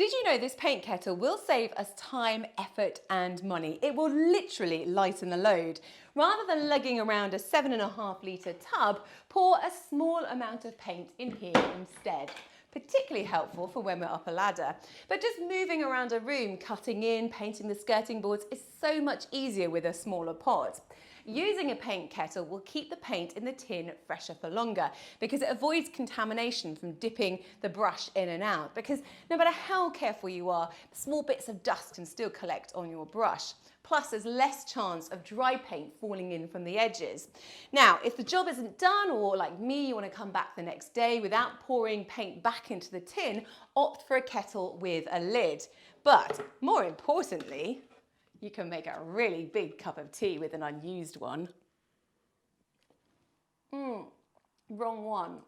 Did you know this paint kettle will save us time, effort and money? It will literally lighten the load. Rather than lugging around a 7.5 litre tub, pour a small amount of paint in here instead. Particularly helpful for when we're up a ladder. But just moving around a room, cutting in, painting the skirting boards is so much easier with a smaller pot. Using a paint kettle will keep the paint in the tin fresher for longer because it avoids contamination from dipping the brush in and out, because no matter how careful you are, small bits of dust can still collect on your brush. Plus, there's less chance of dry paint falling in from the edges. Now, if the job isn't done, or like me, you want to come back the next day without pouring paint back into the tin, opt for a kettle with a lid. But more importantly, you can make a really big cup of tea with an unused one. Wrong one.